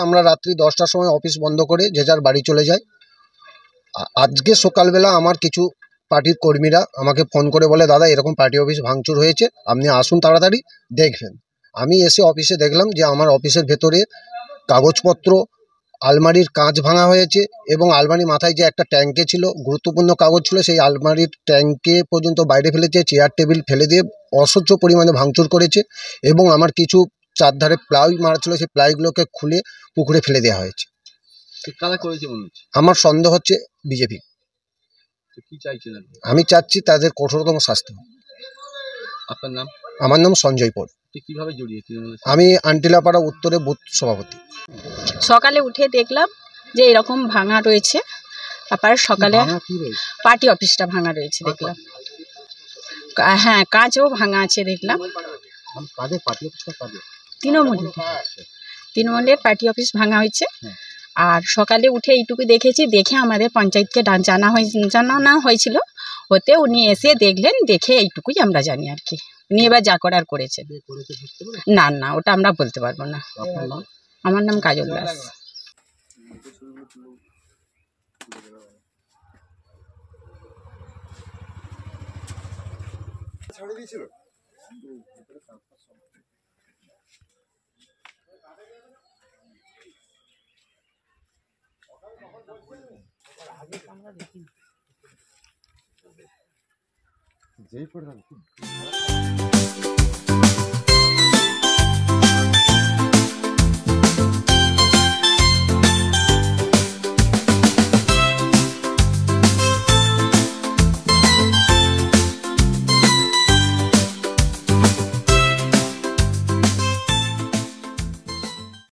আমরা রাত্রি 10টার সময় অফিস বন্ধ করে যে যার বাড়ি চলে যাই। আজকে সকালবেলা আমার কিছু পার্টির কর্মীরা আমাকে ফোন করে বলে, দাদা এরকম পার্টি অফিস ভাঙচুর হয়েছে, আপনি আসুন তাড়াতাড়ি দেখবেন। আমি এসে অফিসে দেখলাম যে আমার অফিসের ভেতরে কাগজপত্র, আলমারির কাঁচ ভাঙা হয়েছে এবং আলমারির মাথায় যে একটা ট্যাঙ্কে ছিল, গুরুত্বপূর্ণ কাগজ ছিল, সেই আলমারির ট্যাঙ্কে পর্যন্ত বাইরে ফেলেছে, চেয়ার টেবিল ফেলে দিয়ে অসহ্য পরিমাণে ভাঙচুর করেছে এবং আমার কিছু চারধারে প্লাই মারা ছিল, সেই প্লাইগুলোকে খুলে পুকুরে ফেলে দেওয়া হয়েছে। কারা করেছে মনে হচ্ছে? আমার সন্দেহ হচ্ছে বিজেপি। কি চাইছেন আপনি? আমি চাচ্ছি তাদের কঠোরতম শাস্তি। আপনার নাম? আমার নাম সঞ্জয় পল। কিভাবে জড়িয়ে? আমি আন্টিলাপাড়া উত্তরে বুথ সভাপতি। সকালে উঠে দেখলাম যে এরকম ভাঙা রয়েছে। তারপর সকালে পার্টি অফিসটা ভাঙা রয়েছে দেখলাম। হ্যাঁ, কাঁচও ভাঙা আছে দেখলাম। তৃণমূলের পার্টি অফিস ভাঙা হয়েছে। আর সকালে উঠে এইটুকু দেখেছি, দেখে আমাদের পঞ্চায়েতকে জানানো হয়েছিল, হতে উনি এসে দেখলেন, দেখে এইটুকুই আমরা জানি আর কি। উনি এবার যা করার করেছেন। না ওটা আমরা বলতে পারবো না। আমার নাম কাজল দাস। যেই পড়লাম